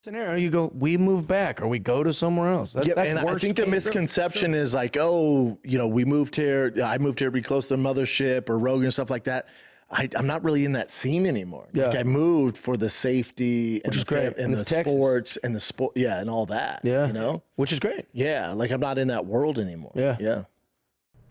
scenario, you go, we move back or we go to somewhere else. Yeah, and I think the misconception is like, oh, we moved here. I moved here to be close to the mothership or Rogan and stuff like that. I'm not really in that scene anymore. Yeah. Like I moved for the safety and which is great, and the sports and the sport, and all that. Yeah, which is great. Yeah, like I'm not in that world anymore. Yeah.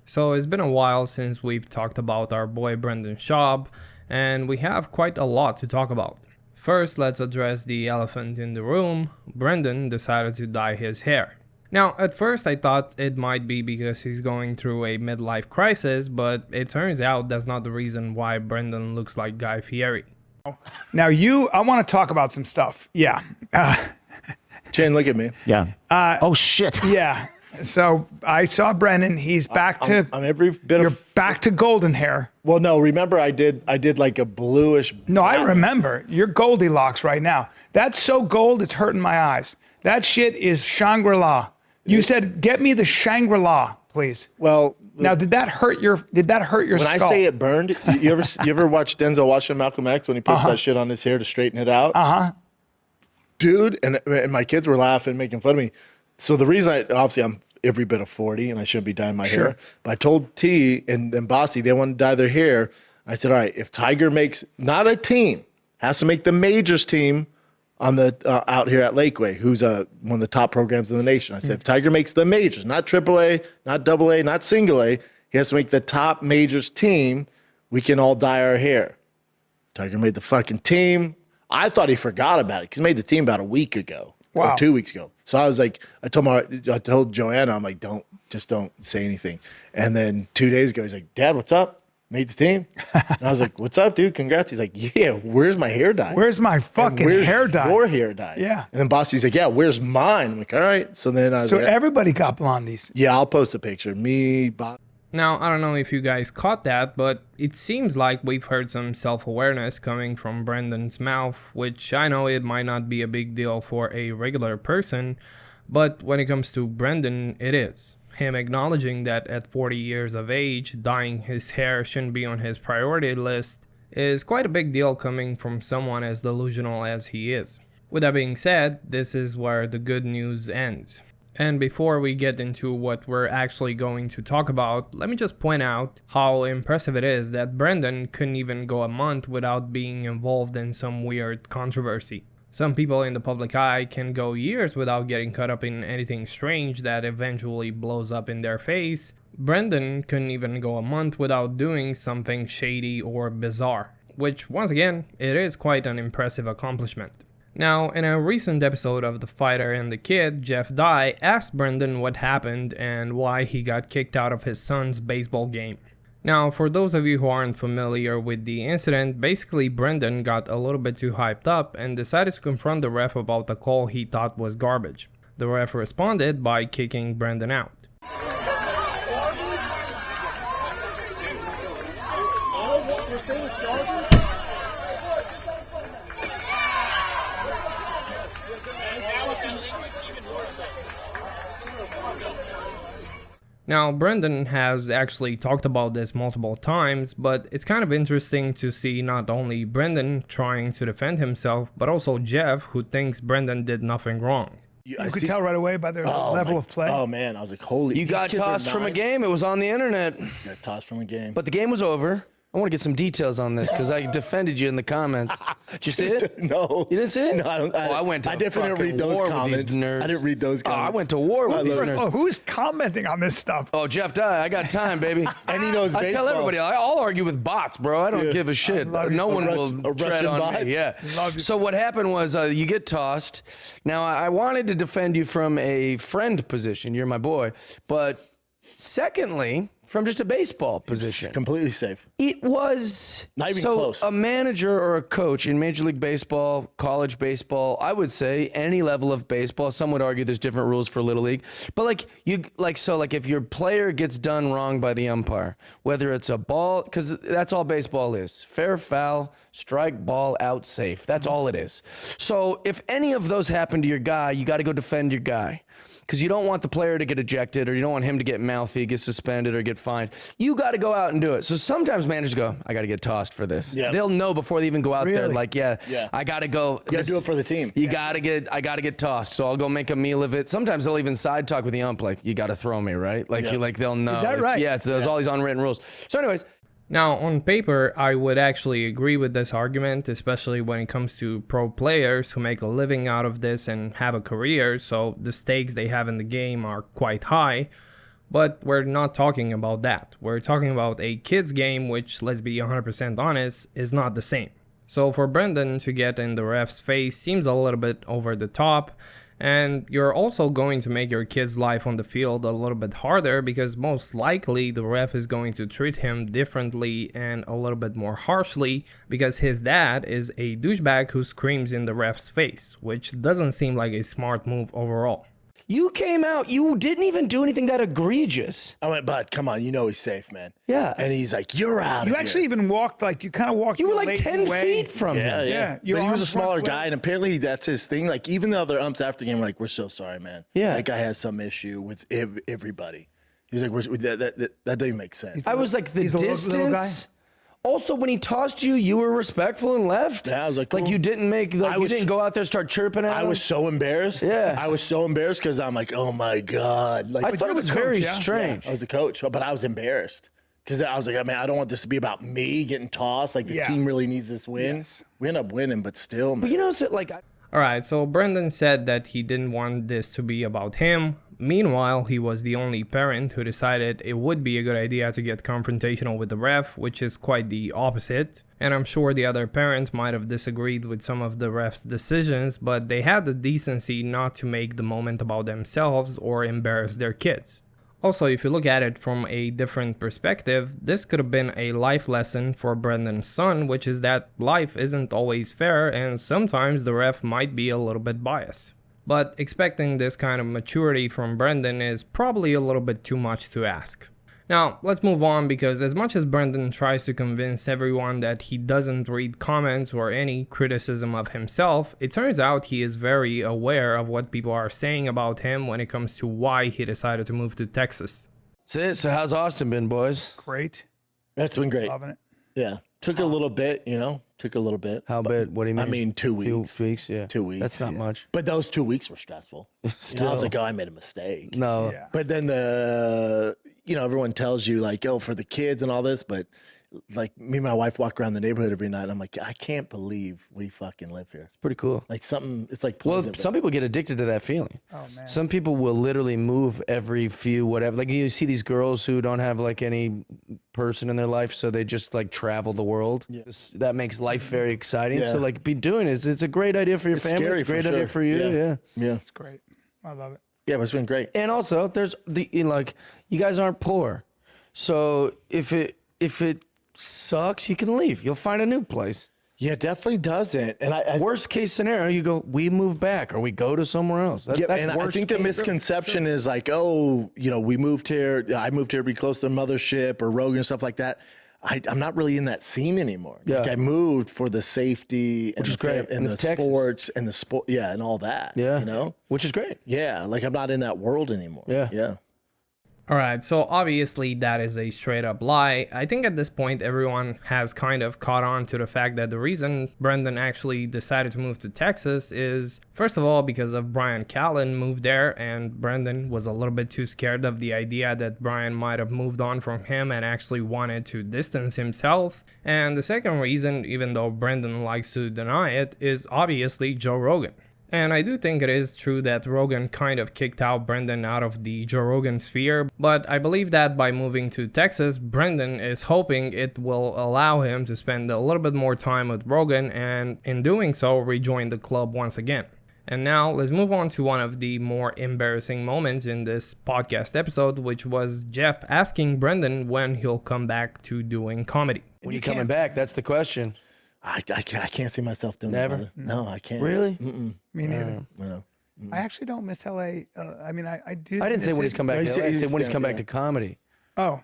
So it's been a while since we've talked about our boy Brendan Schaub, and we have quite a lot to talk about. First, let's address the elephant in the room. Brendan decided to dye his hair. Now, at first I thought it might be because he's going through a midlife crisis, but it turns out that's not the reason why Brendan looks like Guy Fieri. Now I want to talk about some stuff. Yeah. Chin, look at me. Yeah. Oh, shit. Yeah. So I saw Brendan. He's back to. I'm every bit You're back to golden hair. Well, no. Remember, I did like a bluish. No, I remember. You're Goldilocks right now. That's so gold, it's hurting my eyes. That shit is Shangri-La. You said, "Get me the Shangri-La, please." Well, now did that hurt your? When when I say it burned, you ever watch Denzel Washington, Malcolm X when he puts that shit on his hair to straighten it out? Dude, and my kids were laughing, making fun of me. So the reason obviously I'm every bit of 40 and I shouldn't be dyeing my hair, but I told T and Bossy they want to dye their hair. I said, all right, if Tiger makes not a team, has to make the majors team on the out here at Lakeway, who's one of the top programs in the nation. I said, if Tiger makes the majors, not AAA, not AA, not single A, he has to make the top majors team, we can all dye our hair. Tiger made the fucking team. I thought he forgot about it because he made the team about a week ago. Wow. Or 2 weeks ago. So I was like, I told Joanna, I'm like, don't say anything. And then 2 days ago, he's like, Dad, what's up? Made the team. And I was like, what's up, dude? Congrats. He's like, yeah, where's my hair dye? Where's my fucking hair dye? Your hair dye. Yeah. And then Bossy's like, yeah, where's mine? I'm like, all right. So then I was like, everybody got blondies. yeah, I'll post a picture. Me, Boss. Now, I don't know if you guys caught that, but it seems like we've heard some self-awareness coming from Brendan's mouth, which I know it might not be a big deal for a regular person, but when it comes to Brendan, it is. Him acknowledging that at 40 years of age, dyeing his hair shouldn't be on his priority list is quite a big deal coming from someone as delusional as he is. With that being said, this is where the good news ends. And before we get into what we're actually going to talk about, let me just point out how impressive it is that Brendan couldn't even go a month without being involved in some weird controversy. Some people in the public eye can go years without getting caught up in anything strange that eventually blows up in their face. Brendan couldn't even go a month without doing something shady or bizarre, which once again, it is quite an impressive accomplishment. Now, in a recent episode of The Fighter and the Kid, Jeff Dye asked Brendan what happened and why he got kicked out of his son's baseball game. Now, for those of you who aren't familiar with the incident, basically Brendan got a little bit too hyped up and decided to confront the ref about a call he thought was garbage. The ref responded by kicking Brendan out. Now, Brendan has actually talked about this multiple times, but it's kind of interesting to see not only Brendan trying to defend himself, but also Jeff, who thinks Brendan did nothing wrong. You could tell right away by their level of play. Oh, man. I was like, holy. You got tossed from a game. It was on the internet. Got tossed from a game. But the game was over. I want to get some details on this because I defended you in the comments. Did you see it? No. You didn't see it? No, I don't. I went to definitely didn't read those comments. I didn't read those comments. I went to war with these nerds. Oh, who's commenting on this stuff? Oh, Jeff Dye, I got time, baby. And he knows baseball. I tell everybody, I'll argue with bots, bro. I don't give a shit. No one will tread Russian on bot? me. Yeah. So what happened was you get tossed. Now, I wanted to defend you from a friend position. You're my boy. But secondly, from just a baseball position. It's completely safe. It was not even close. A manager or a coach in Major League Baseball, college baseball, I would say any level of baseball. Some would argue there's different rules for Little League, but if your player gets done wrong by the umpire, whether it's a ball, because that's all baseball is: fair, foul, strike, ball, out, safe. That's all it is. So if any of those happen to your guy, you got to go defend your guy. Because you don't want the player to get ejected, or you don't want him to get mouthy, get suspended, or get fined. You got to go out and do it. So sometimes managers go, I got to get tossed for this. Yeah. They'll know before they even go out there. Really? Like, I got to go. You got to do it for the team. I got to get tossed. So I'll go make a meal of it. Sometimes they'll even side talk with the ump, like, you got to throw me, right? Like, they'll know. Is that right? Yeah. So there's all these unwritten rules. So anyways. Now, on paper, I would actually agree with this argument, especially when it comes to pro players who make a living out of this and have a career, so the stakes they have in the game are quite high. But we're not talking about that. We're talking about a kid's game, which, let's be 100% honest, is not the same. So for Brendan to get in the ref's face seems a little bit over the top. And you're also going to make your kid's life on the field a little bit harder because most likely the ref is going to treat him differently and a little bit more harshly because his dad is a douchebag who screams in the ref's face, which doesn't seem like a smart move overall. You came out, you didn't even do anything that egregious. I went, bud, come on, you know he's safe, man. Yeah. And he's like, you're out You of actually here. even walked, like, you kind of walked. You were a like lazy 10 way. feet from him. Yeah. Your But he was a arms smaller went guy, way- and apparently that's his thing. Like, even the other umps after the game were like, we're so sorry, man. Yeah. That guy has some issue with everybody. He was like, that doesn't even make sense. I was like, the He's a little guy? distance. Also, when he tossed you, you were respectful and left. Yeah, I was like, Like cool. you didn't make, like you was- didn't go out there and start chirping at I him. was so embarrassed. Yeah. I was so embarrassed because I'm like, oh my God. Like, I thought it was coach, very yeah? strange. I was the coach, but I was embarrassed because I was like, man, I don't want this to be about me getting tossed. Like, the Yeah. team really needs this win. Yes. We end up winning, but still, man. But you know, it's like, Alright, so Brendan said that he didn't want this to be about him. Meanwhile, he was the only parent who decided it would be a good idea to get confrontational with the ref, which is quite the opposite. And I'm sure the other parents might have disagreed with some of the ref's decisions, but they had the decency not to make the moment about themselves or embarrass their kids. Also, if you look at it from a different perspective, this could have been a life lesson for Brendan's son, which is that life isn't always fair and sometimes the ref might be a little bit biased. But expecting this kind of maturity from Brendan is probably a little bit too much to ask. Now, let's move on because as much as Brendan tries to convince everyone that he doesn't read comments or any criticism of himself, it turns out he is very aware of what people are saying about him when it comes to why he decided to move to Texas. so how's Austin been, boys? Great. That's been great. Loving it. Yeah. Took a little bit, Took a little bit. How bad? What do you mean? I mean, 2 weeks. 2 weeks, yeah. 2 weeks. That's not yeah. much. But those 2 weeks were stressful. I Still. was like, oh, I made a mistake. No. Yeah. But then everyone tells you like, oh, for the kids and all this, but like me and my wife walk around the neighborhood every night and I'm like, I can't believe we fucking live here. Pretty cool. Like something, it's like Well, pleasant. some people get addicted to that feeling. Oh, man. Some people will literally move every few whatever. Like you see these girls who don't have like any person in their life, so they just like travel the world. Yeah. That makes life very exciting. Yeah. So like be doing it. It's a great idea for your It's family. scary It's a great for idea sure. for you. Yeah. Yeah. It's great. I love it. Yeah, but it's been great. And also, there's like you guys aren't poor, so if it sucks, you can leave. You'll find a new place. Yeah, it definitely doesn't. And I Worst case scenario, you go, we move back or we go to somewhere else. That's and I worst think the case. misconception is like, oh, we moved here. I moved here to be close to the mothership or Rogan and stuff like that. I'm not really in that scene anymore. Yeah. Like I moved for the safety and is the great. and And the it's Texas. sports and the sport, and all that. Yeah. Which is great. Yeah, like I'm not in that world anymore. Yeah. Yeah. Alright, so obviously that is a straight up lie. I think at this point everyone has kind of caught on to the fact that the reason Brendan actually decided to move to Texas is, first of all, because of Bryan Callen moved there and Brendan was a little bit too scared of the idea that Bryan might have moved on from him and actually wanted to distance himself. And the second reason, even though Brendan likes to deny it, is obviously Joe Rogan. And I do think it is true that Rogan kind of kicked out Brendan out of the Joe Rogan sphere, but I believe that by moving to Texas, Brendan is hoping it will allow him to spend a little bit more time with Rogan and in doing so rejoin the club once again. And now let's move on to one of the more embarrassing moments in this podcast episode, which was Jeff asking Brendan when he'll come back to doing comedy. When you coming back, that's the question. I can't see myself doing Never? that. No, I can't. Really? Me neither. No. I actually don't miss LA. I mean, I do. I didn't say miss when he's it. come back. No, To LA. I said when he's come back yeah. to comedy. Oh,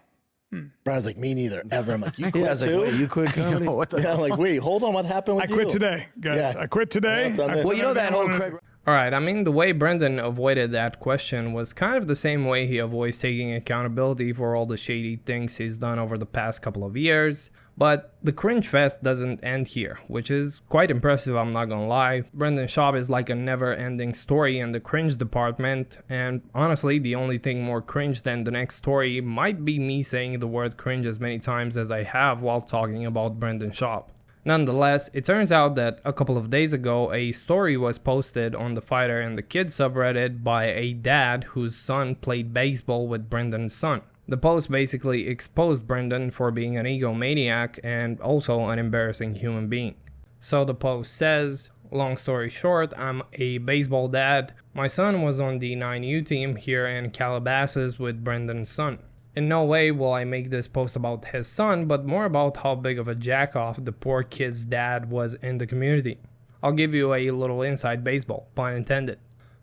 Brian's like, me neither, ever. I'm like, you quit Yeah, I was like, too? wait, you quit comedy? Yeah, I'm like, wait, hold on, what happened with I you? quit today, guys. Yeah. I quit today. That's on I there. Well, you know that whole Craig. Alright, I mean, the way Brendan avoided that question was kind of the same way he avoids taking accountability for all the shady things he's done over the past couple of years. But the Cringe Fest doesn't end here, which is quite impressive, I'm not gonna lie. Brendan Schaub is like a never-ending story in the cringe department, and honestly, the only thing more cringe than the next story might be me saying the word cringe as many times as I have while talking about Brendan Schaub. Nonetheless, it turns out that a couple of days ago, a story was posted on the Fighter and the Kid subreddit by a dad whose son played baseball with Brendan's son. The post basically exposed Brendan for being an egomaniac and also an embarrassing human being. So the post says, long story short, I'm a baseball dad. My son was on the 9U team here in Calabasas with Brendan's son. In no way will I make this post about his son, but more about how big of a jackoff the poor kid's dad was in the community. I'll give you a little inside baseball, pun intended.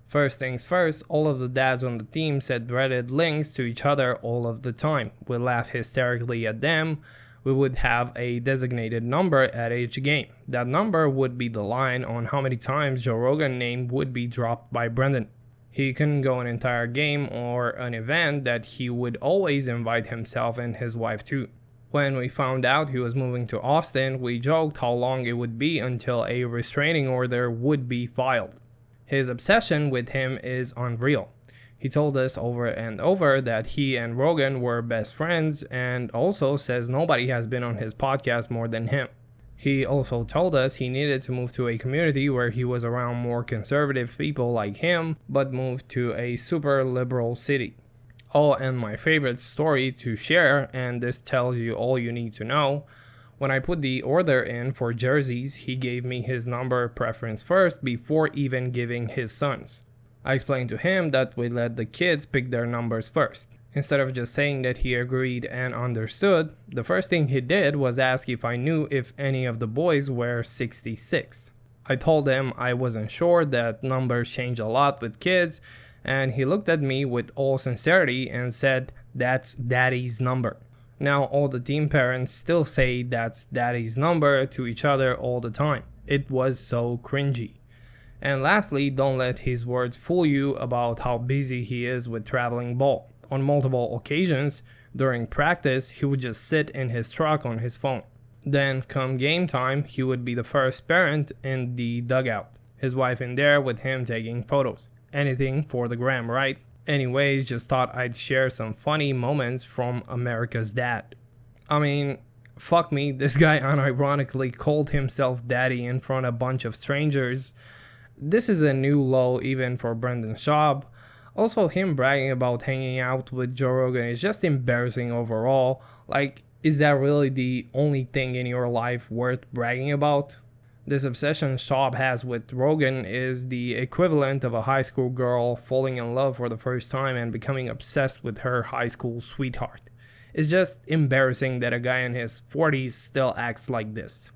First things first, all of the dads on the team said Reddit links to each other all of the time. We'd laugh hysterically at them. We would have a designated number at each game. That number would be the line on how many times Joe Rogan name would be dropped by Brendan. He couldn't go an entire game or an event that he would always invite himself and his wife to. When we found out he was moving to Austin, we joked how long it would be until a restraining order would be filed. His obsession with him is unreal. He told us over and over that he and Rogan were best friends, and also says nobody has been on his podcast more than him. He also told us he needed to move to a community where he was around more conservative people like him, but moved to a super liberal city. Oh, and my favorite story to share, and this tells you all you need to know, when I put the order in for jerseys, he gave me his number preference first before even giving his son's. I explained to him that we let the kids pick their numbers first. Instead of just saying that he agreed and understood, the first thing he did was ask if I knew if any of the boys were 66. I told him I wasn't sure, that numbers change a lot with kids, and he looked at me with all sincerity and said, "That's daddy's number." Now all the team parents still say that's daddy's number to each other all the time. It was so cringy. And lastly, don't let his words fool you about how busy he is with traveling ball. On multiple occasions, during practice, he would just sit in his truck on his phone. Then, come game time, he would be the first parent in the dugout. His wife in there with him taking photos. Anything for the gram, right? Anyways, just thought I'd share some funny moments from America's dad. I mean, fuck me, this guy unironically called himself daddy in front of a bunch of strangers. This is a new low even for Brendan Schaub. Also, him bragging about hanging out with Joe Rogan is just embarrassing overall. Like, is that really the only thing in your life worth bragging about? This obsession Schaub has with Rogan is the equivalent of a high school girl falling in love for the first time and becoming obsessed with her high school sweetheart. It's just embarrassing that a guy in his 40s still acts like this.